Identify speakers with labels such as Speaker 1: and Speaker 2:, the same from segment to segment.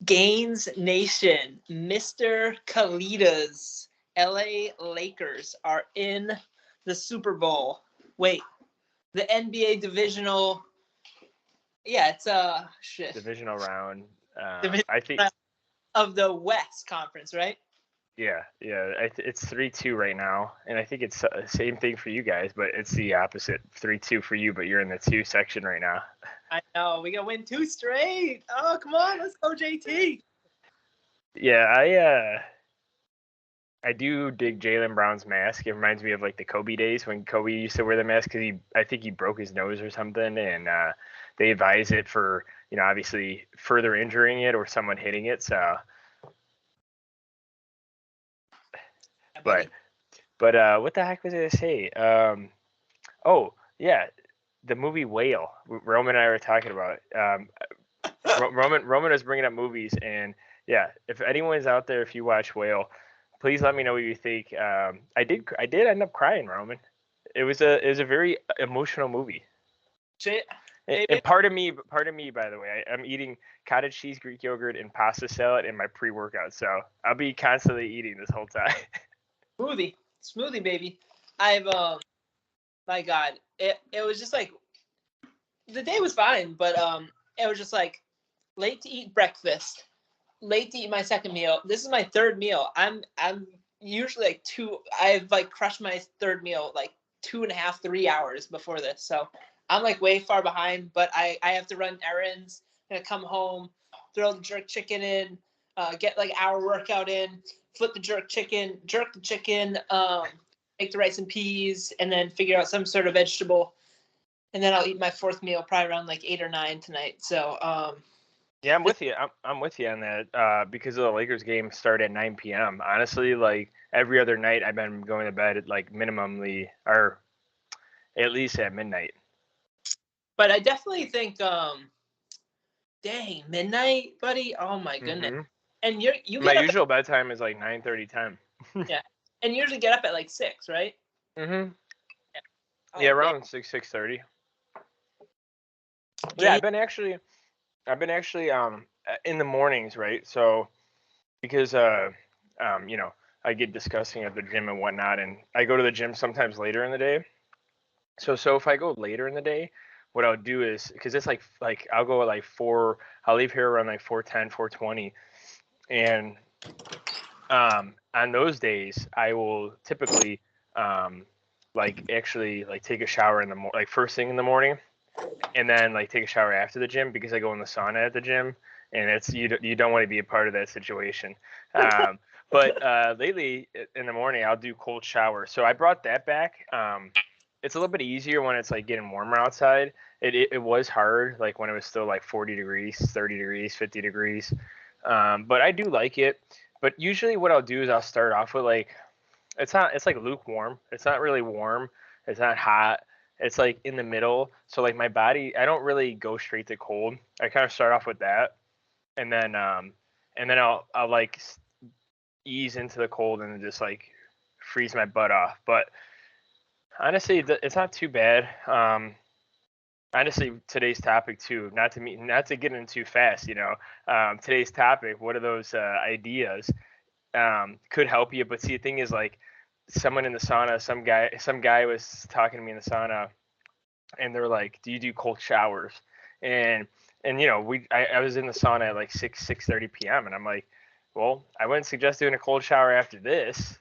Speaker 1: Gainz Nation, Mr. Kalida's LA Lakers are in the Super Bowl. Wait, the NBA divisional. Yeah, it's shit.
Speaker 2: Divisional round.
Speaker 1: Divisional
Speaker 2: I think
Speaker 1: round of the West Conference, right?
Speaker 2: yeah. It's 3-2 right now, and I think it's the same thing for you guys, but it's the opposite. 3-2 for you, but you're in the 2 section right now.
Speaker 1: I know. We gotta win 2 straight. Oh, come on, let's go, JT.
Speaker 2: Yeah, I do dig Jaylen Brown's mask. It reminds me of like the Kobe days when Kobe used to wear the mask because I think he broke his nose or something, and they advise it for obviously further injuring it or someone hitting it. So, but what the heck was I gonna say? Oh yeah, the movie Whale. Roman and I were talking about. Roman was bringing up movies, and yeah, if anyone's out there, if you watch Whale, please let me know what you think. I did end up crying, Roman. It was a very emotional movie.
Speaker 1: Shit.
Speaker 2: And part of me, by the way, I'm eating cottage cheese, Greek yogurt, and pasta salad in my pre-workout, so I'll be constantly eating this whole time.
Speaker 1: Smoothie, baby. I've my God, it was just like the day was fine, but it was just like late to eat breakfast, late to eat my second meal. This is my third meal. I'm usually like I've like crushed my third meal like 2.5, 3 hours before this. So I'm like way far behind, but I have to run errands. I'm gonna come home, throw the jerk chicken in, get like hour workout in, flip the jerk the chicken, make the rice and peas, and then figure out some sort of vegetable. And then I'll eat my fourth meal probably around like 8 or 9 tonight. So
Speaker 2: yeah, I'm with you. I'm with you on that because of the Lakers game start at 9 p.m. Honestly, like every other night, I've been going to bed at like minimally or at least at midnight.
Speaker 1: But I definitely think, dang, midnight, buddy. Oh my goodness.
Speaker 2: Mm-hmm.
Speaker 1: And you
Speaker 2: my
Speaker 1: get
Speaker 2: usual bedtime is like 9:30, 10.
Speaker 1: Yeah, and you usually get up at like 6, right?
Speaker 2: Mm-hmm.
Speaker 1: Yeah,
Speaker 2: Yeah, around 6:30. Yeah, I've been actually in the mornings, right? So because I get discussing at the gym and whatnot, and I go to the gym sometimes later in the day. So if I go later in the day, what I'll do is because it's like I'll go at like 4. I'll leave here around like 4:10, 4:20, and on those days I will typically like actually like take a shower in the like first thing in the morning, and then like take a shower after the gym because I go in the sauna at the gym, and it's you don't want to be a part of that situation. But lately in the morning I'll do cold shower, so I brought that back. It's a little bit easier when it's like getting warmer outside. It was hard like when it was still like 40 degrees, 30 degrees, 50 degrees. But I do like it. But usually what I'll do is I'll start off with like it's like lukewarm. It's not really warm. It's not hot. It's like in the middle. So like my body, I don't really go straight to cold. I kind of start off with that, and then I'll like ease into the cold and just like freeze my butt off. But honestly, it's not too bad. Honestly, today's topic too, not to get in too fast, today's topic, what are those ideas could help you. But see, the thing is like someone in the sauna, some guy was talking to me in the sauna, and they're like, do you do cold showers? And I was in the sauna at like 6:30 p.m. and I'm like, well, I wouldn't suggest doing a cold shower after this,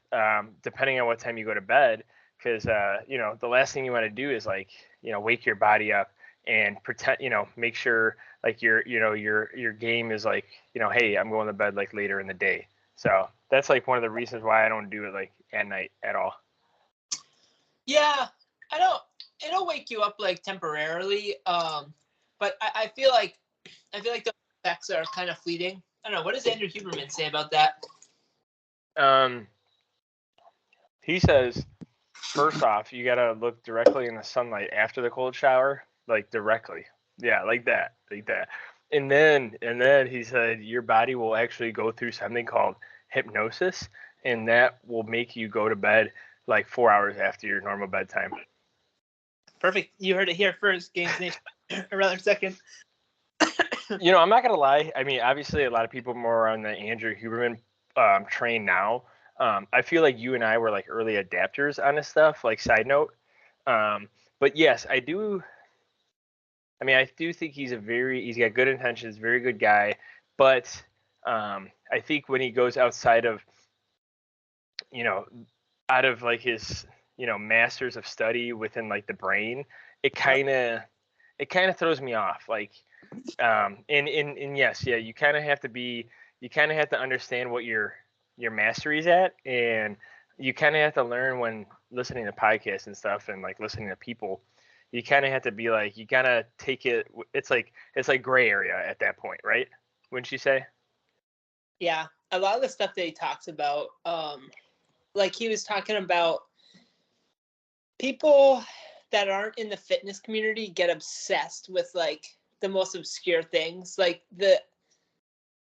Speaker 2: depending on what time you go to bed, because the last thing you want to do is like wake your body up and pretend, make sure like your game is like, hey, I'm going to bed like later in the day. So that's like one of the reasons why I don't do it like at night at all.
Speaker 1: Yeah, it'll wake you up like temporarily. But I feel like the effects are kind of fleeting. I don't know. What does Andrew Huberman say about that?
Speaker 2: He says, first off, you gotta look directly in the sunlight after the cold shower, like directly. Yeah, like that. And then he said your body will actually go through something called hypnosis, and that will make you go to bed like 4 hours after your normal bedtime.
Speaker 1: Perfect. You heard it here first, Gainz Nation. Around a second.
Speaker 2: You know, I'm not gonna lie. I mean, obviously, a lot of people more on the Andrew Huberman train now. I feel like you and I were like early adapters on this stuff. Like, side note. But yes, I do. I mean, I do think he's got good intentions, very good guy. But I think when he goes outside of, you know, out of like his, masters of study within like the brain, it kind of throws me off. Like, and yes, yeah, you kind of have to understand what your mastery's at, and you kind of have to learn when listening to podcasts and stuff, and like listening to people. You kind of have to be like, you gotta take it. It's like gray area at that point, right? Wouldn't you say?
Speaker 1: Yeah, a lot of the stuff that he talks about, like he was talking about people that aren't in the fitness community get obsessed with like the most obscure things. Like the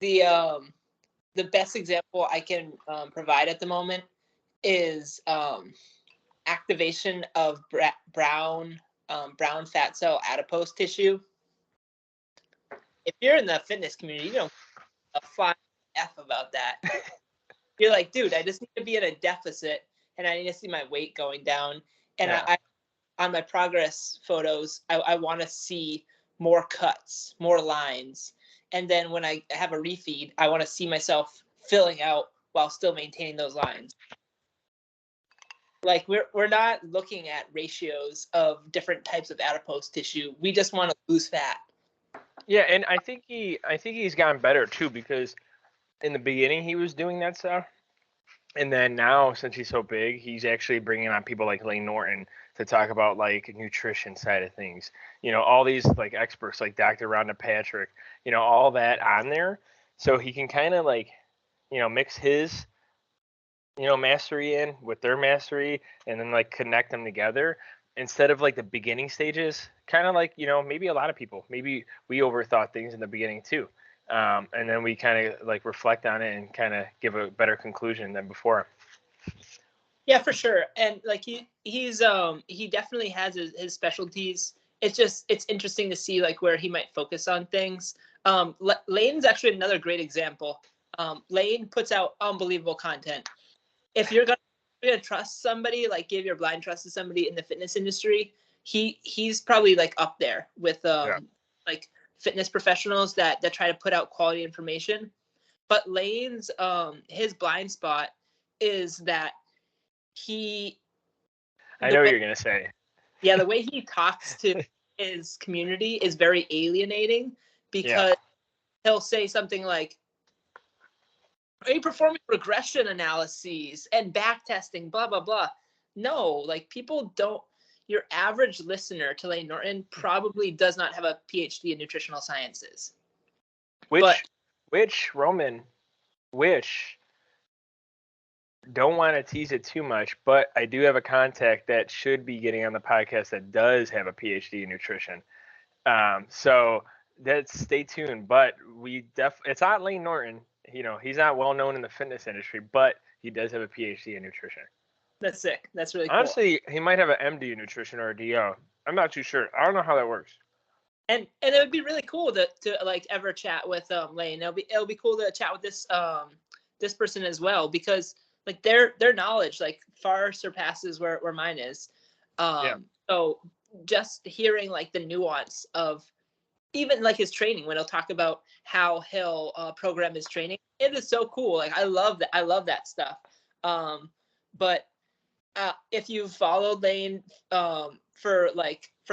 Speaker 1: best example I can provide at the moment is activation of brown fat cell adipose tissue. If you're in the fitness community, you don't a flying F about that. You're like, dude, I just need to be in a deficit and I need to see my weight going down. And
Speaker 2: Yeah.
Speaker 1: I on my progress photos, I want to see more cuts, more lines. And then when I have a refeed, I want to see myself filling out while still maintaining those lines. Like we're not looking at ratios of different types of adipose tissue. We just want to lose fat.
Speaker 2: Yeah, and I think he's gotten better too, because in the beginning he was doing that stuff, and then now, since he's so big, he's actually bringing on people like Lane Norton to talk about like nutrition side of things. All these like experts like Dr. Rhonda Patrick, all that on there, so he can kind of like, mix his, mastery in with their mastery, and then like connect them together instead of like the beginning stages. Kind of like, maybe a lot of people, maybe we overthought things in the beginning too. And then we kind of like reflect on it and kind of give a better conclusion than before.
Speaker 1: Yeah, for sure. And like he definitely has his specialties. It's interesting to see like where he might focus on things. Lane's actually another great example. Lane puts out unbelievable content. If you're gonna trust somebody, like give your blind trust to somebody in the fitness industry, he's probably like up there with
Speaker 2: Yeah.
Speaker 1: like fitness professionals that try to put out quality information. But Lane's his blind spot is that he
Speaker 2: I
Speaker 1: the
Speaker 2: know what
Speaker 1: way
Speaker 2: you're gonna say.
Speaker 1: yeah the way he talks to his community is very alienating
Speaker 2: Yeah.
Speaker 1: because he'll say something like, are you performing regression analyses and back testing, blah blah blah? No, like people don't. Your average listener to Lane Norton probably does not have a PhD in nutritional sciences. But
Speaker 2: Which Roman, which don't want to tease it too much, but I do have a contact that should be getting on the podcast that does have a PhD in nutrition. So that's, stay tuned. But it's not Lane Norton. He's not well known in the fitness industry, but he does have a PhD in nutrition.
Speaker 1: that's sick. That's really cool.
Speaker 2: Honestly, he might have an MD in nutrition or a DO. I'm not too sure. I don't know how that works.
Speaker 1: And it would be really cool to like ever chat with Lane. It'll be cool to chat with this person as well, because like their knowledge like far surpasses where mine is.
Speaker 2: Yeah.
Speaker 1: So just hearing like the nuance of even like his training, when he'll talk about how he'll program his training, it is so cool. Like I love that stuff. But if you've followed Lane for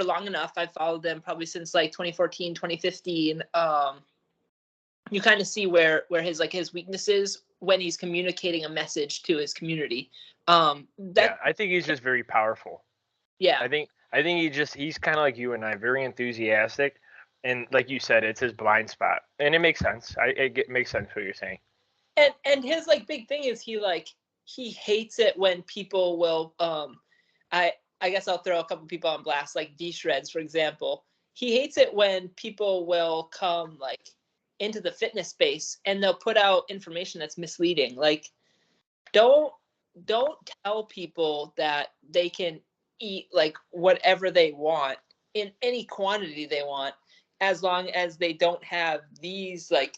Speaker 1: long enough, I've followed them probably since like 2014, 2015. You kind of see where his weaknesses when he's communicating a message to his community.
Speaker 2: I think he's just very powerful.
Speaker 1: Yeah.
Speaker 2: I think he's kind of like you and I, very enthusiastic, and like you said, it's his blind spot, and it makes sense. It makes sense what you're saying.
Speaker 1: And his like big thing is he hates it when people will I guess I'll throw a couple people on blast, like V-Shreds, for example. He hates it when people will come like into the fitness space and they'll put out information that's misleading. Like don't tell people that they can eat like whatever they want in any quantity they want, as long as they don't have these like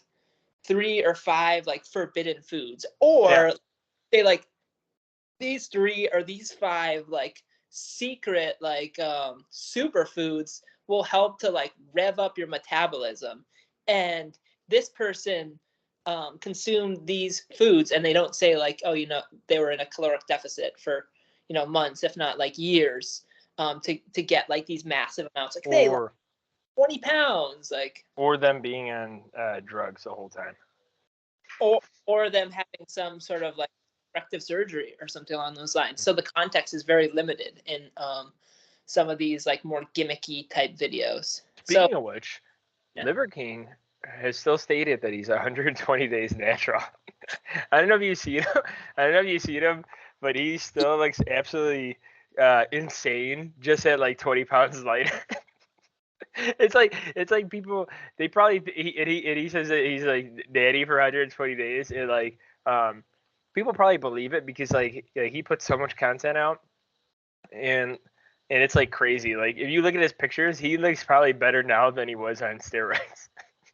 Speaker 1: 3 or 5 like forbidden foods, or they like these 3 or these 5 like secret like superfoods will help to like rev up your metabolism. And this person consumed these foods, and they don't say like, oh, they were in a caloric deficit for months, if not like years, to get like these massive amounts. Like they lost 20 pounds, like,
Speaker 2: or them being on drugs the whole time,
Speaker 1: or them having some sort of like corrective surgery or something along those lines. So the context is very limited in some of these like more gimmicky type videos.
Speaker 2: Speaking of which, Liver King has still stated that he's 120 days natural. I don't know if you see him, but he still looks absolutely insane, just at like 20 pounds lighter. It's like people, they probably he says that he's like daddy for 120 days, and like people probably believe it because like he puts so much content out, and it's like crazy. Like if you look at his pictures, he looks probably better now than he was on steroids.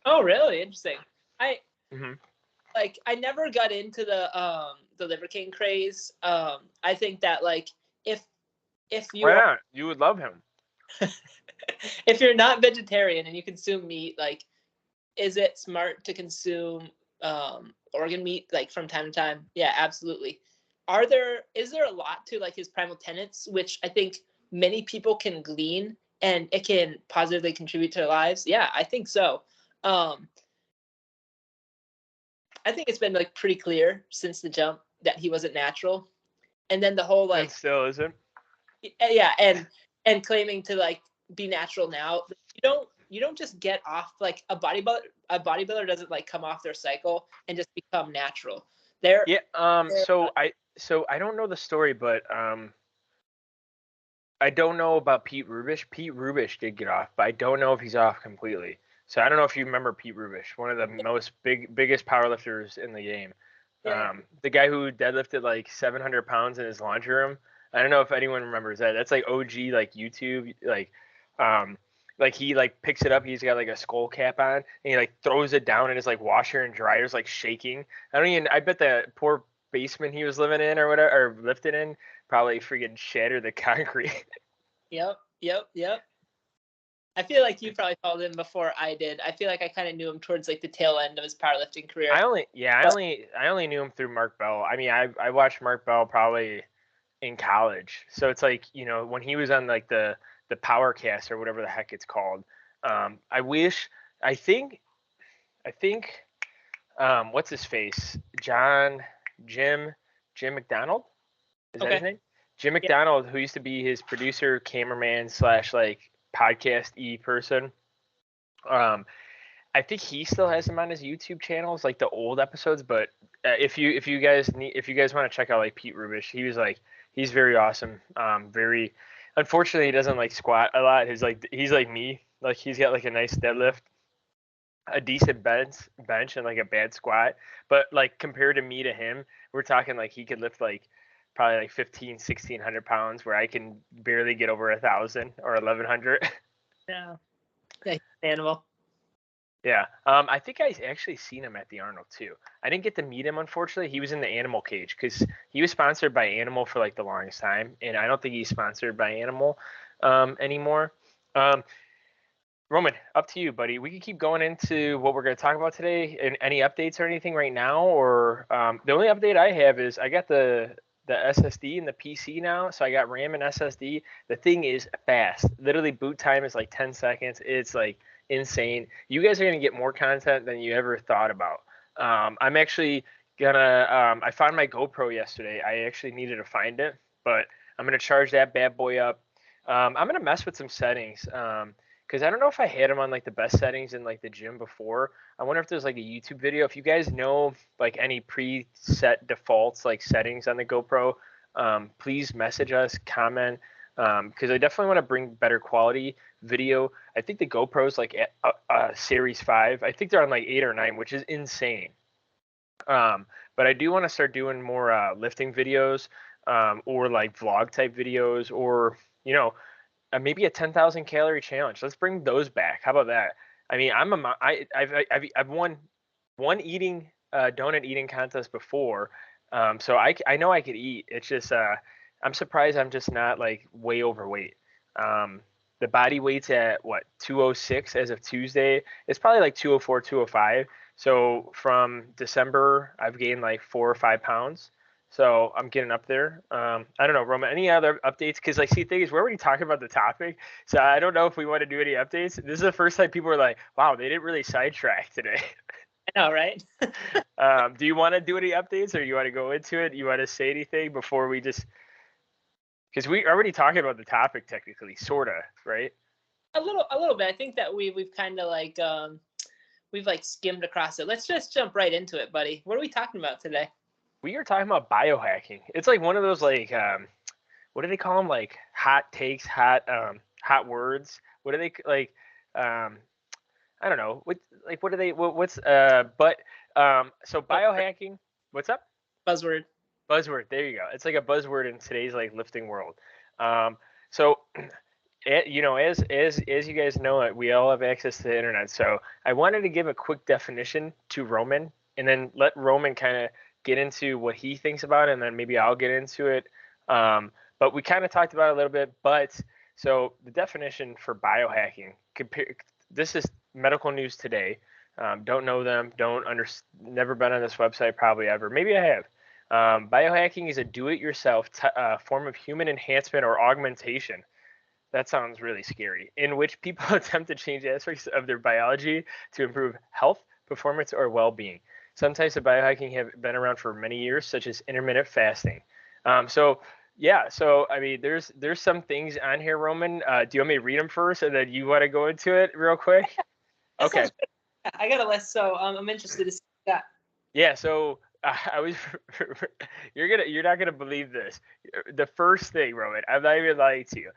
Speaker 1: Oh, really? Interesting.
Speaker 2: Mm-hmm.
Speaker 1: Like I never got into the Liver King craze. I think that like if you
Speaker 2: Why not? You would love him.
Speaker 1: if you're not vegetarian and you consume meat, like, is it smart to consume organ meat like from time to time? Yeah, absolutely. Is there a lot to like his primal tenets, which I think many people can glean and it can positively contribute to their lives? Yeah, I think so. I think it's been like pretty clear since the jump that he wasn't natural, and then the whole like
Speaker 2: and still isn't.
Speaker 1: Yeah, and claiming to like be natural now. You don't just get off like a bodybuilder doesn't like come off their cycle and just become natural.
Speaker 2: So I don't know the story, but I don't know about Pete Rubish. Pete Rubish did get off, but I don't know if he's off completely. So I don't know if you remember Pete Rubish, one of the most biggest powerlifters in the game. The guy who deadlifted like 700 pounds in his laundry room. I don't know if anyone remembers that. That's like OG like YouTube like he like picks it up. He's got like a skull cap on, and he like throws it down, and his like washer and dryer's like shaking. I bet the poor basement he was living in or whatever, or lifting in, probably freaking shattered the concrete.
Speaker 1: Yep. I feel like you probably followed him before I did. I feel like I kind of knew him towards like the tail end of his powerlifting career.
Speaker 2: I only knew him through Mark Bell. I mean, I watched Mark Bell probably in college, so it's like when he was on like the Powercast or whatever the heck it's called. I think what's his face? Jim McDonald? Is that his name? Jim McDonald, who used to be his producer, cameraman / like podcast person. I think he still has him on his YouTube channels, like the old episodes. But if you guys want to check out like Pete Rubish, he's very awesome. Very unfortunately he doesn't like squat a lot. He's like me. Like he's got like a nice deadlift, a decent bench and like a bad squat. But like compared to me to him, we're talking like he could lift like probably like 1,600 pounds, where I can barely get over 1,000 or 1,100.
Speaker 1: Yeah. Animal.
Speaker 2: Yeah. I think I actually seen him at the Arnold too. I didn't get to meet him, unfortunately. He was in the Animal Cage because he was sponsored by Animal for like the longest time, and I don't think he's sponsored by Animal anymore. Roman, up to you, buddy. We can keep going into what we're going to talk about today. And any updates or anything right now? Or the only update I have is I got the SSD and the PC now. So I got RAM and SSD. The thing is fast. Literally boot time is like 10 seconds. It's like insane. You guys are going to get more content than you ever thought about. I'm actually gonna I found my GoPro yesterday. I actually needed to find it, but I'm gonna charge that bad boy up. I'm gonna mess with some settings. Because I don't know if I had them on like the best settings in like the gym before. I wonder if there's like a YouTube video. If you guys know like any preset defaults like settings on the GoPro, please message us, comment, because I definitely want to bring better quality video. I think the GoPro's like at Series 5. I think they're on like 8 or 9, which is insane. But I do want to start doing more lifting videos, or like vlog type videos, or maybe a 10,000 calorie challenge. Let's bring those back. How about that? I mean, I've won one eating donut eating contest before, so I know I could eat. It's just I'm surprised I'm just not like way overweight. The body weight's at what 206 as of Tuesday. It's probably like 204, 205. So from December, I've gained like 4 or 5 pounds. So I'm getting up there. I don't know, Roman. Any other updates? Because like, see, thing is, we're already talking about the topic, so I don't know if we want to do any updates. This is the first time people are like, "Wow, they didn't really sidetrack today."
Speaker 1: I know, right?
Speaker 2: Do you want to do any updates, or you want to go into it? You want to say anything before we just? Because we already talking about the topic technically, sorta, right?
Speaker 1: A little bit. I think that we've kind of like we've like skimmed across it. Let's just jump right into it, buddy. What are we talking about today?
Speaker 2: We are talking about biohacking. It's like one of those like what do they call them? Like hot takes, hot words. What do they like? I don't know. What do they? What's so biohacking. What's up?
Speaker 1: Buzzword.
Speaker 2: Buzzword. There you go. It's like a buzzword in today's like lifting world. So you know, as you guys know, we all have access to the internet. So I wanted to give a quick definition to Roman, and then let Roman kind of get into what he thinks about it, and then maybe I'll get into it. But we kind of talked about it a little bit. But so the definition for biohacking, this is medical news today. Don't know them. Never been on this website probably ever. Maybe I have. Biohacking is a do-it-yourself form of human enhancement or augmentation. That sounds really scary. In which people attempt to change aspects of their biology to improve health, performance, or well-being. Some types of biohacking have been around for many years, such as intermittent fasting. So I mean, there's some things on here, Roman. Do you want me to read them first, and then you want to go into it real quick? Okay.
Speaker 1: I got a list, so I'm interested to see that.
Speaker 2: Yeah. So I was. You're not gonna believe this. The first thing, Roman. I'm not even lying to you.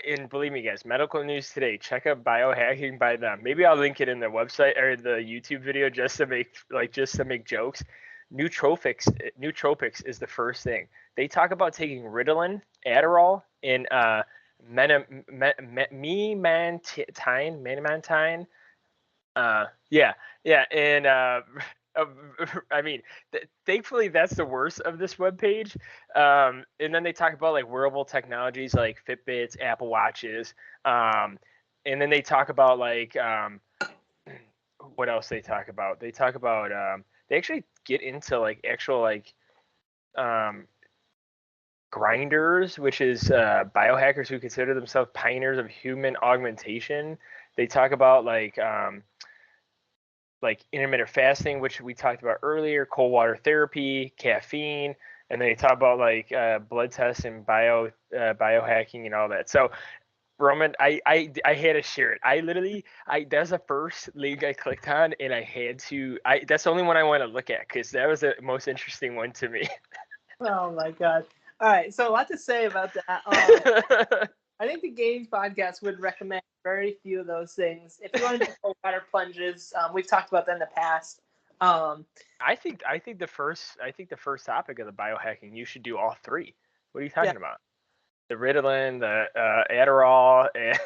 Speaker 2: And believe me, guys, medical news today. Check out biohacking by them. Maybe I'll link it in the website or the YouTube video just to make jokes. Nootropics is the first thing. They talk about taking Ritalin, Adderall, and memantine. Yeah, and I mean, thankfully that's the worst of this webpage. And then they talk about like wearable technologies like Fitbits, Apple Watches, and then they talk about like what else they talk about? They talk about they actually get into like actual like grinders, which is biohackers who consider themselves pioneers of human augmentation. They talk about like intermittent fasting, which we talked about earlier, cold water therapy, caffeine, and then they talk about like blood tests and biohacking and all that. So Roman, I had to share it. That's the first link I clicked on, and I had to. That's the only one I want to look at because that was the most interesting one to me.
Speaker 1: Oh my god! All right, so a lot to say about that. I think the Gainz podcast would recommend very few of those things. If you want to do cold water plunges, we've talked about that in the past.
Speaker 2: I think the first topic of the biohacking, you should do all three. What are you talking about? The Ritalin, the Adderall, and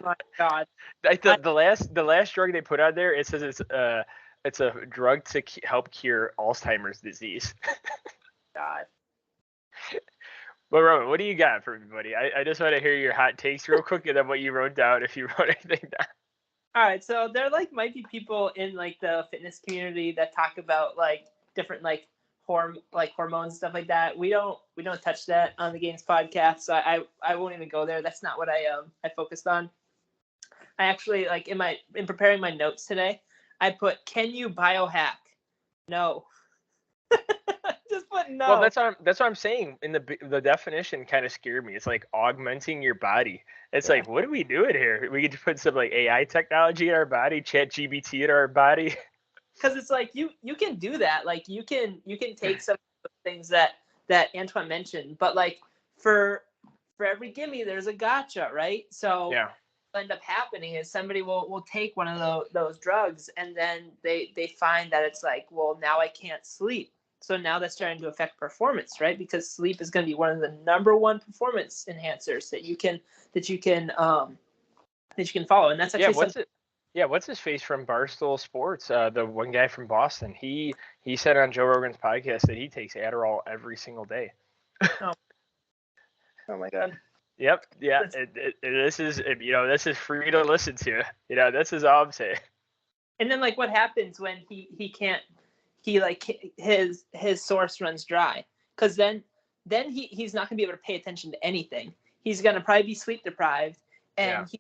Speaker 1: my God,
Speaker 2: the last drug they put out there, it says it's a drug to help cure Alzheimer's disease.
Speaker 1: God.
Speaker 2: Well, Roman, what do you got for everybody? I just want to hear your hot takes real quick, and then what you wrote down if you wrote anything down.
Speaker 1: All right, so there might be people in like the fitness community that talk about like different like hormones stuff like that. We don't touch that on the Gainz podcast. So I won't even go there. That's not what I focused on. I actually like in preparing my notes today, I put, can you biohack? No. Just put no.
Speaker 2: Well, that's what I'm saying. In the definition kind of scared me. It's like augmenting your body. It's like, what are we doing here? We get to put some like AI technology in our body, chat GBT in our body.
Speaker 1: Because it's like you can do that. Like you can take some of the things that Antoine mentioned, but like for every gimme, there's a gotcha, right? So
Speaker 2: yeah.
Speaker 1: What end up happening is somebody will take one of those drugs, and then they find that it's like, well, now I can't sleep. So now that's starting to affect performance, right? Because sleep is going to be one of the number one performance enhancers that you can follow, and that's actually
Speaker 2: Yeah, what's his face from Barstool Sports? The one guy from Boston. He said on Joe Rogan's podcast that he takes Adderall every single day.
Speaker 1: Oh, oh my God.
Speaker 2: Yep. Yeah. This is this is free to listen to. This is all I'm saying.
Speaker 1: And then like what happens when he can't his source runs dry, because then he's not gonna be able to pay attention to anything. He's gonna probably be sleep deprived, and he's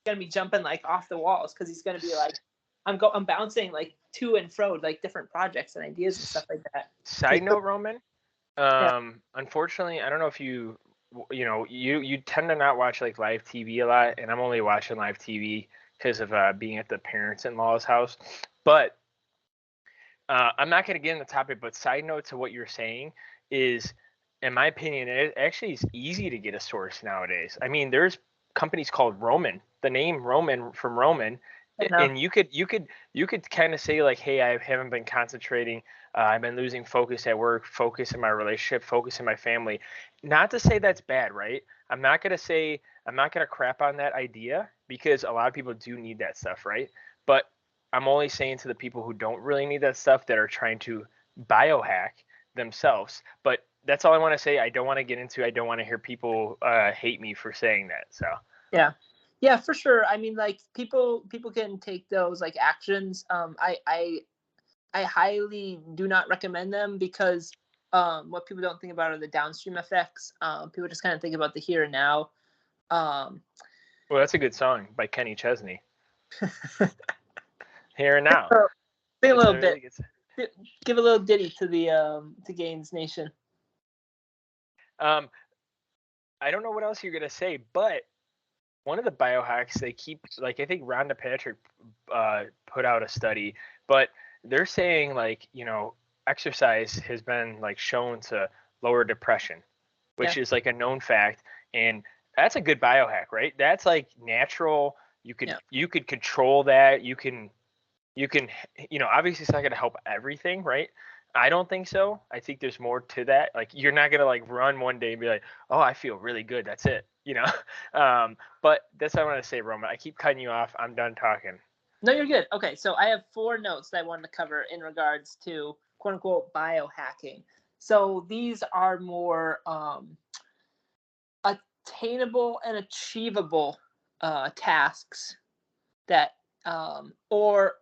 Speaker 1: gonna be jumping like off the walls because he's gonna be like, I'm bouncing like to and fro like different projects and ideas and stuff like that.
Speaker 2: Side note, Roman.
Speaker 1: Yeah.
Speaker 2: Unfortunately, I don't know if you tend to not watch like live TV a lot, and I'm only watching live TV because of being at the parents-in-law's house. But I'm not going to get in the topic. But side note to what you're saying is, in my opinion, it actually is easy to get a source nowadays. I mean, there's companies called Roman, the name Roman from Roman, and you could kind of say like, hey, I haven't been concentrating. I've been losing focus at work, focus in my relationship, focus in my family. Not to say that's bad, right? I'm not gonna crap on that idea, because a lot of people do need that stuff, right? But I'm only saying to the people who don't really need that stuff, that are trying to biohack themselves. But that's all I want to say. I don't want to get into. I don't want to hear people hate me for saying that. So
Speaker 1: yeah, for sure. I mean, like people can take those like actions. I highly do not recommend them, because what people don't think about are the downstream effects. People just kind of think about the here and now.
Speaker 2: Well, that's a good song by Kenny Chesney. Here and now.
Speaker 1: Sing a little bit. Give a little ditty to the to Gainz Nation.
Speaker 2: I don't know what else you're gonna say, but one of the biohacks they keep, like, I think Rhonda Patrick put out a study, but they're saying like, exercise has been like shown to lower depression, which is like a known fact, and that's a good biohack, right? That's like natural. You could control that. You can obviously it's not going to help everything, right? I don't think so. I think there's more to that. Like, you're not going to like run one day and be like, oh, I feel really good, that's it. But that's what I want to say, Roman. I keep cutting you off. I'm done talking.
Speaker 1: No, you're good. Okay, so I have 4 notes that I wanted to cover in regards to quote unquote biohacking. So these are more attainable and achievable tasks that or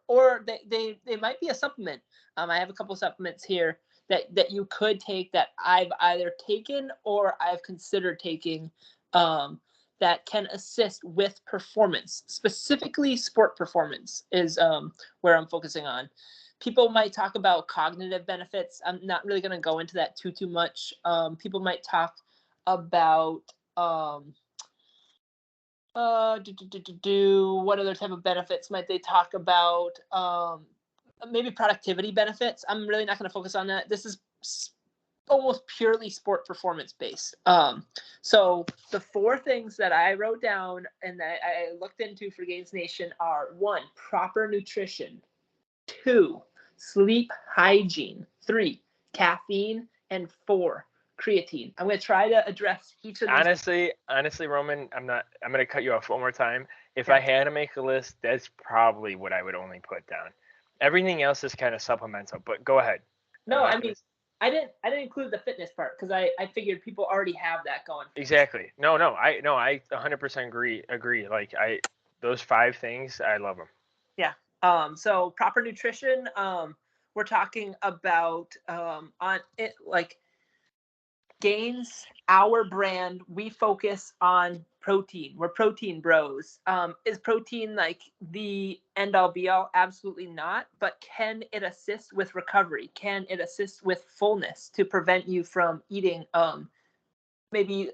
Speaker 1: they might be a supplement. I have a couple supplements here that you could take that I've either taken or I've considered taking, that can assist with performance. Specifically, sport performance is where I'm focusing on. People might talk about cognitive benefits. I'm not really going to go into that too much. People might talk about what other type of benefits might they talk about? Maybe productivity benefits. I'm really not going to focus on that. This is almost purely sport performance based. So the 4 things that I wrote down and that I looked into for Gainz Nation are: 1, proper nutrition; 2, sleep hygiene; 3, caffeine; and 4, creatine. I'm going to try to address each of these.
Speaker 2: Honestly, Roman, I'm going to cut you off one more time. If I had to make a list, that's probably what I would only put down. Everything else is kind of supplemental, but go ahead.
Speaker 1: No, I mean, I didn't include the fitness part because I figured people already have that going.
Speaker 2: Exactly. No, I 100% agree. Like, those 5 things, I love them.
Speaker 1: Yeah. So proper nutrition, we're talking about on it, like Gainz, our brand, we focus on protein. We're protein bros. Is protein like the end all be all? Absolutely not. But can it assist with recovery? Can it assist with fullness to prevent you from eating maybe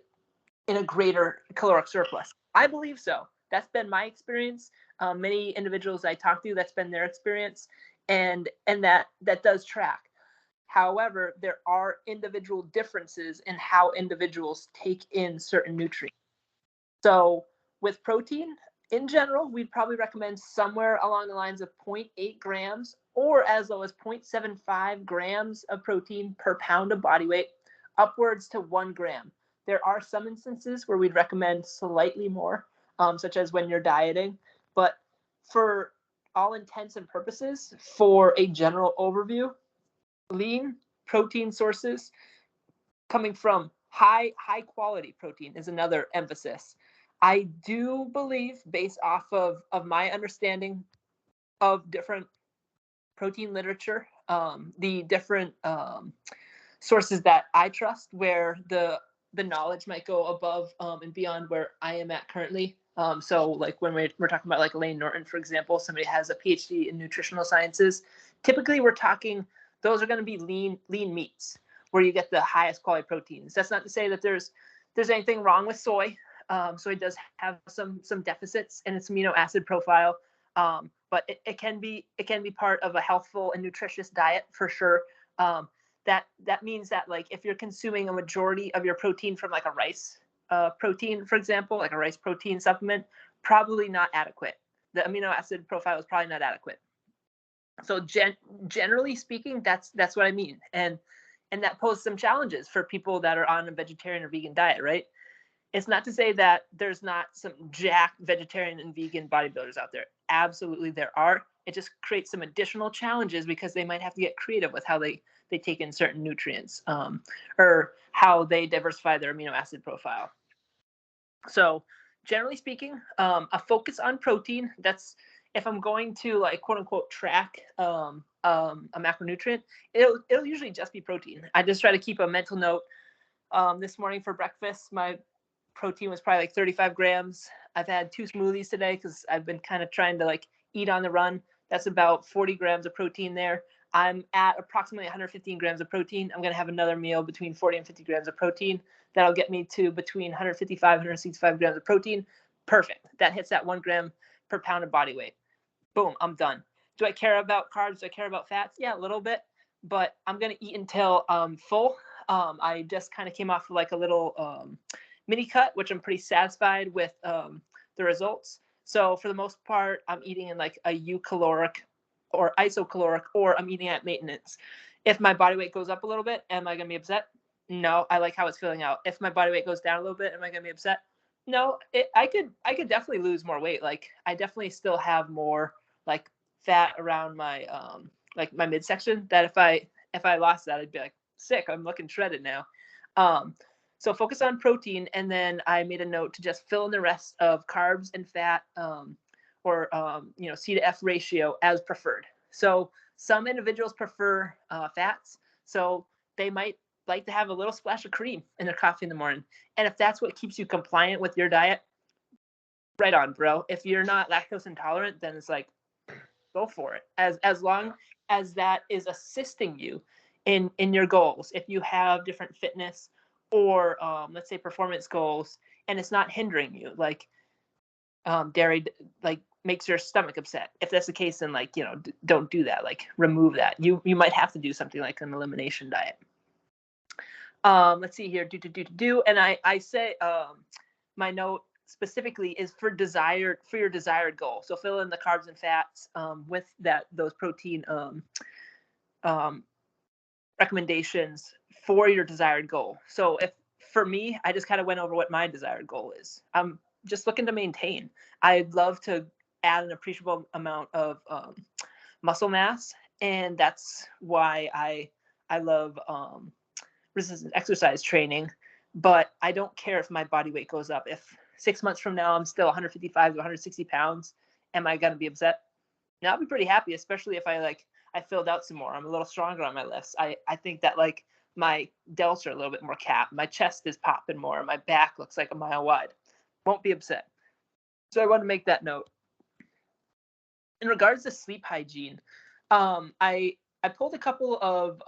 Speaker 1: in a greater caloric surplus? I believe so. That's been my experience. Many individuals I talk to, that's been their experience, and that does track. However, there are individual differences in how individuals take in certain nutrients. So with protein, in general, we'd probably recommend somewhere along the lines of 0.8 grams or as low as 0.75 grams of protein per pound of body weight, upwards to 1 gram. There are some instances where we'd recommend slightly more, such as when you're dieting. But for all intents and purposes, for a general overview, lean protein sources coming from high quality protein is another emphasis. I do believe, based off of my understanding of different protein literature, the different sources that I trust, where the knowledge might go above and beyond where I am at currently. So like when we're talking about like Lane Norton, for example, somebody has a PhD in nutritional sciences. Typically, we're talking those are going to be lean meats where you get the highest quality proteins. That's not to say that there's anything wrong with soy. Soy does have some deficits in its amino acid profile, but it can be part of a healthful and nutritious diet for sure. That means that like if you're consuming a majority of your protein from like a rice protein, for example, like a rice protein supplement, probably not adequate. The amino acid profile is probably not adequate. So generally speaking, that's what I mean, and that poses some challenges for people that are on a vegetarian or vegan diet, right? It's not to say that there's not some jacked vegetarian and vegan bodybuilders out there. Absolutely there are. It just creates some additional challenges because they might have to get creative with how they take in certain nutrients, or how they diversify their amino acid profile. So generally speaking, a focus on protein. That's if I'm going to like quote unquote track a macronutrient, it'll usually just be protein. I just try to keep a mental note. This morning for breakfast, my protein was probably like 35 grams. I've had 2 smoothies today because I've been kind of trying to like eat on the run. That's about 40 grams of protein there. I'm at approximately 115 grams of protein. I'm going to have another meal between 40 and 50 grams of protein. That'll get me to between 155 and 165 grams of protein. Perfect. That hits that 1 gram per pound of body weight. Boom, I'm done. Do I care about carbs? Do I care about fats? Yeah, a little bit, but I'm going to eat until I'm full. I just kind of came off of like a little mini cut, which I'm pretty satisfied with the results. So for the most part, I'm eating in like a eucaloric or isocaloric, or I'm eating at maintenance. If my body weight goes up a little bit, am I going to be upset? No, I like how it's filling out. If my body weight goes down a little bit, am I going to be upset? No, I could definitely lose more weight. Like I definitely still have more like fat around my like my midsection, that if I lost that, I'd be like, sick, I'm looking shredded now. So focus on protein, and then I made a note to just fill in the rest of carbs and fat, or C to F ratio as preferred. So some individuals prefer fats, so they might like to have a little splash of cream in their coffee in the morning. And if that's what keeps you compliant with your diet, right on, bro. If you're not lactose intolerant, then it's like, go for it. As long as that is assisting you in your goals. If you have different fitness or let's say performance goals, and it's not hindering you, like dairy like makes your stomach upset. If that's the case, then like don't do that. Like remove that. You might have to do something like an elimination diet. Let's see here. And I say my note specifically is for your desired goal. So fill in the carbs and fats with those protein recommendations for your desired goal. So if for me, I just kind of went over what my desired goal is. I'm just looking to maintain. I'd love to add an appreciable amount of muscle mass, and that's why I love resistance exercise training. But I don't care if my body weight goes up. If 6 months from now I'm still 155 to 160 pounds, am I gonna be upset? No, I'll be pretty happy, especially if I filled out some more. I'm a little stronger on my lifts. I think that like my delts are a little bit more capped. My chest is popping more. My back looks like a mile wide. Won't be upset. So I want to make that note. In regards to sleep hygiene, I pulled a couple of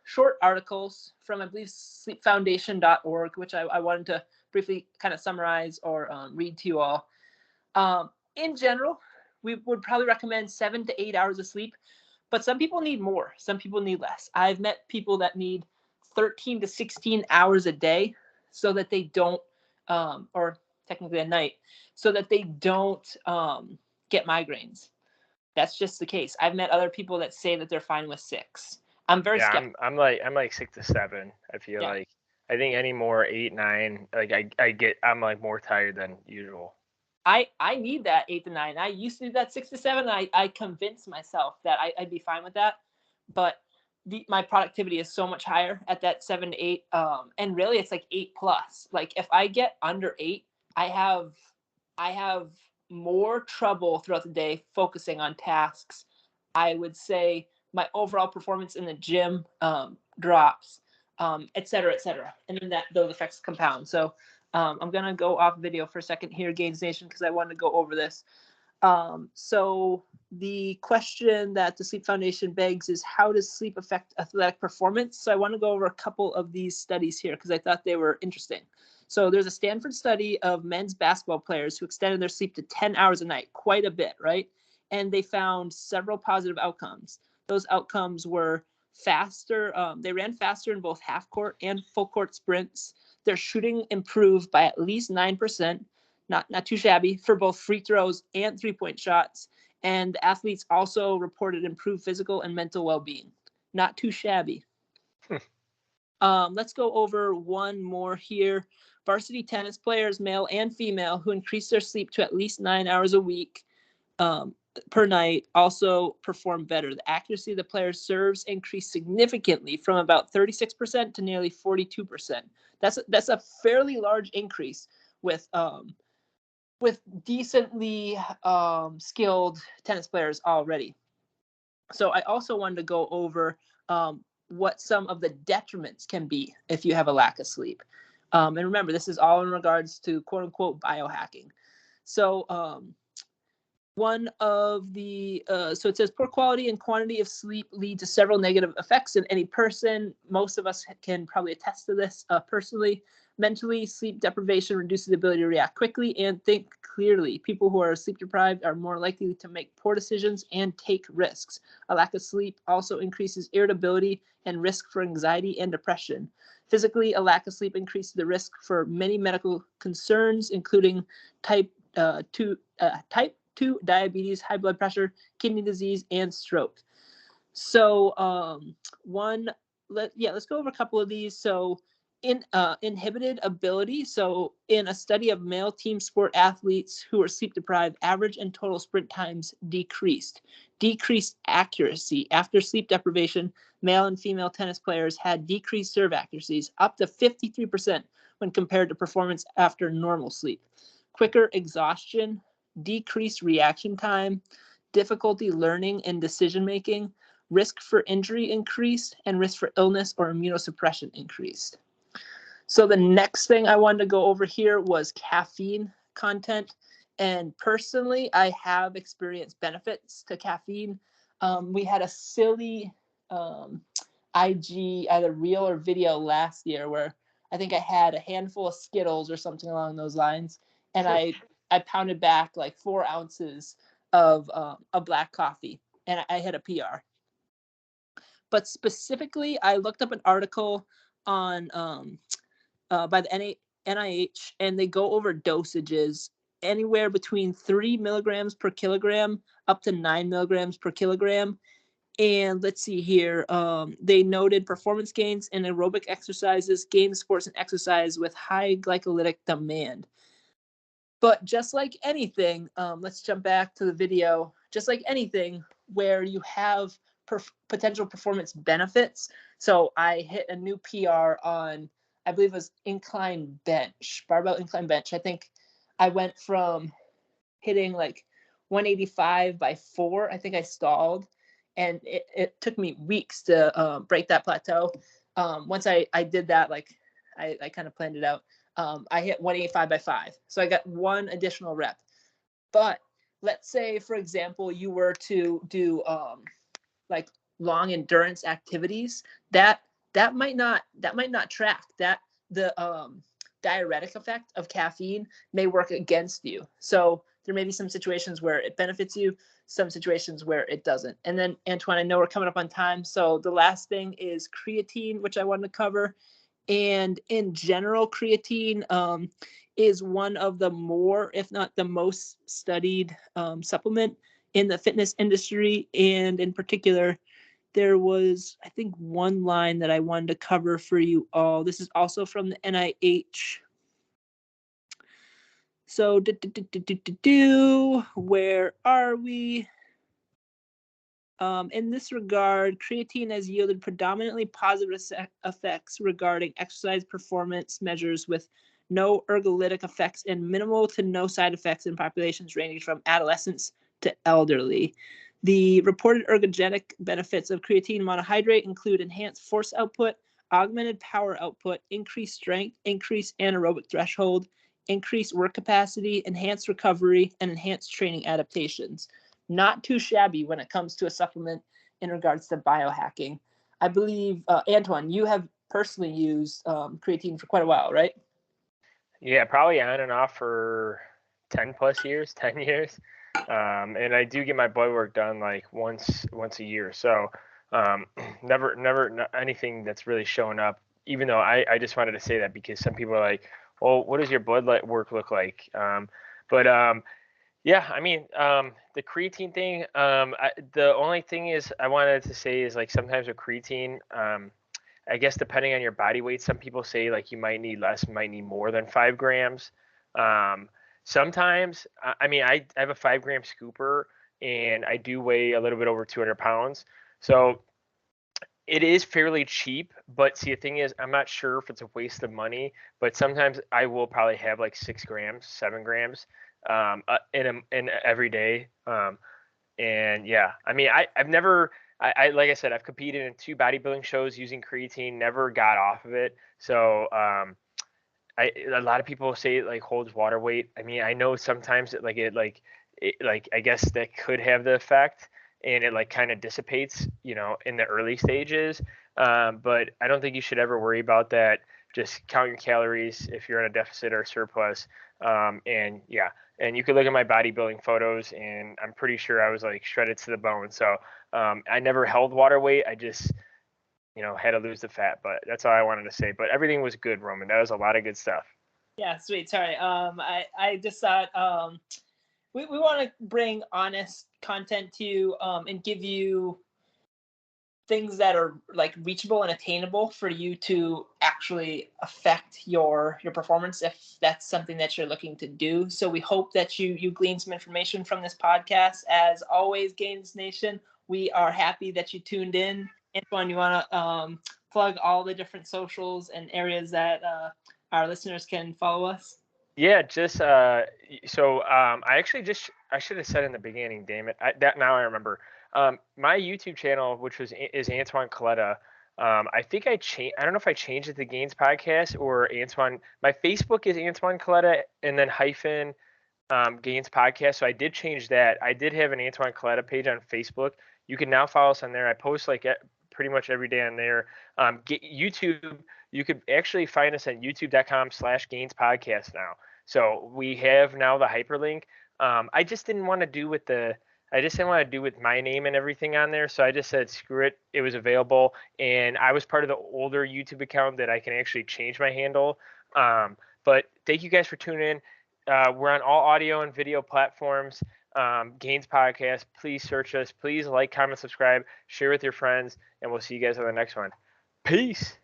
Speaker 1: short articles from, I believe, sleepfoundation.org, which I wanted to briefly kind of summarize or read to you all. In general, we would probably recommend 7 to 8 hours of sleep, but some people need more. Some people need less. I've met people that need 13 to 16 hours a day so that they don't, or technically a night, so that they don't get migraines. That's just the case. I've met other people that say that they're fine with 6. I'm very skeptical.
Speaker 2: I'm like 6 to 7. I feel like I think any more 8, 9, like I'm like more tired than usual.
Speaker 1: I need that 8 to 9. I used to do that 6 to 7. I convinced myself that I'd be fine with that, but my productivity is so much higher at that 7 to 8. And really, it's like 8 plus. Like if I get under 8, I have more trouble throughout the day focusing on tasks. I would say my overall performance in the gym drops, et cetera, et cetera. And then those effects compound. So I'm going to go off video for a second here, Gainz Nation, because I wanted to go over this. So the question that the Sleep Foundation begs is, how does sleep affect athletic performance? So I want to go over a couple of these studies here because I thought they were interesting. So there's a Stanford study of men's basketball players who extended their sleep to 10 hours a night, quite a bit, right? And they found several positive outcomes. Those outcomes were faster. They ran faster in both half court and full court sprints. Their shooting improved by at least 9%, not too shabby, for both free throws and three-point shots. And the athletes also reported improved physical and mental well-being. Not too shabby. Let's go over one more here. Varsity tennis players, male and female, who increased their sleep to at least 9 hours a week per night also perform better. The accuracy of the players' serves increased significantly from about 36% to nearly 42%. That's a fairly large increase with decently skilled tennis players already. So I also wanted to go over what some of the detriments can be if you have a lack of sleep. And remember, this is all in regards to quote unquote biohacking. So one of the, so it says poor quality and quantity of sleep lead to several negative effects in any person. Most of us can probably attest to this personally. Mentally, sleep deprivation reduces the ability to react quickly and think clearly. People who are sleep deprived are more likely to make poor decisions and take risks. A lack of sleep also increases irritability and risk for anxiety and depression. Physically, a lack of sleep increases the risk for many medical concerns, including type 2 diabetes, high blood pressure, kidney disease, and stroke. So let's go over a couple of these. So in inhibited ability. So in a study of male team sport athletes who were sleep deprived, average and total sprint times decreased. Decreased accuracy. After sleep deprivation, male and female tennis players had decreased serve accuracies up to 53% when compared to performance after normal sleep. Quicker exhaustion, decreased reaction time, difficulty learning and decision making, risk for injury increased, and risk for illness or immunosuppression increased. So the next thing I wanted to go over here was caffeine content. And personally, I have experienced benefits to caffeine. We had a silly IG, either reel or video last year, where I think I had a handful of Skittles or something along those lines. And I pounded back like 4 ounces of black coffee, and I hit a PR. But specifically, I looked up an article on by the NIH, and they go over dosages anywhere between 3 milligrams per kilogram up to 9 milligrams per kilogram. And let's see here. They noted performance gains in aerobic exercises, games, sports, and exercise with high glycolytic demand. But just like anything, let's jump back to the video. Just like anything where you have potential performance benefits. So I hit a new PR on, I believe it was incline bench, barbell incline bench. I think I went from hitting like 185 by 4. I think I stalled, and it took me weeks to break that plateau. Once I did that, like I kind of planned it out. I hit 185 by 5. So I got one additional rep. But let's say, for example, you were to do like long endurance activities, that might not track. That the diuretic effect of caffeine may work against you. So there may be some situations where it benefits you, some situations where it doesn't. And then, Antoine, I know we're coming up on time. So the last thing is creatine, which I wanted to cover. And in general, creatine is one of the more, if not the most studied supplement in the fitness industry. And in particular, there was, I think, one line that I wanted to cover for you all. This is also from the NIH. So, where are we? In this regard, creatine has yielded predominantly positive effects regarding exercise performance measures with no ergolytic effects and minimal to no side effects in populations ranging from adolescents to elderly. The reported ergogenic benefits of creatine monohydrate include enhanced force output, augmented power output, increased strength, increased anaerobic threshold, increased work capacity, enhanced recovery, and enhanced training adaptations. Not too shabby when it comes to a supplement in regards to biohacking. I believe, Antoine, you have personally used creatine for quite a while, right?
Speaker 2: Yeah, probably on and off for 10 plus years, 10 years. And I do get my blood work done like once a year. So never anything that's really showing up, even though I just wanted to say that because some people are like, well, what does your blood work look like? But yeah, I mean, the creatine thing, the only thing is I wanted to say is like sometimes with creatine, I guess depending on your body weight, some people say like you might need less, might need more than 5 grams. Sometimes, I mean, I have a 5 gram scooper and I do weigh a little bit over 200 pounds. So it is fairly cheap, but see, the thing is, I'm not sure if it's a waste of money, but sometimes I will probably have like 6 grams, 7 grams in every day. And yeah, I mean, I've never, like I said, I've competed in 2 bodybuilding shows using creatine, never got off of it. So, a lot of people say it like holds water weight. I mean, I know sometimes I guess that could have the effect and it like kind of dissipates, in the early stages. But I don't think you should ever worry about that. Just count your calories if you're in a deficit or surplus. And yeah, and you could look at my bodybuilding photos and I'm pretty sure I was like shredded to the bone. So I never held water weight. I just, had to lose the fat, but that's all I wanted to say. But everything was good, Roman. That was a lot of good stuff.
Speaker 1: Yeah, sweet. Sorry. I just thought we want to bring honest content to you and give you things that are like reachable and attainable for you to actually affect your performance if that's something that you're looking to do. So we hope that you glean some information from this podcast. As always, Gainz Nation, we are happy that you tuned in. Antoine, you want to plug all the different socials and areas that our listeners can follow us?
Speaker 2: Yeah, just I should have said in the beginning, damn it. That now I remember. My YouTube channel, which is Antoine Coletta. I think I don't know if I changed it to Gainz Podcast or Antoine. My Facebook is Antoine Coletta and then hyphen Gainz Podcast. So I did change that. I did have an Antoine Coletta page on Facebook. You can now follow us on there. I post like pretty much every day on there. YouTube, you could actually find us at youtube.com/Gainz Podcast now. So we have now the hyperlink. I just didn't want to do with my name and everything on there. So I just said, screw it. It was available. And I was part of the older YouTube account that I can actually change my handle. But thank you guys for tuning in. We're on all audio and video platforms. Gainz Podcast. Please search us. Please like, comment, subscribe, share with your friends, and we'll see you guys on the next one. Peace.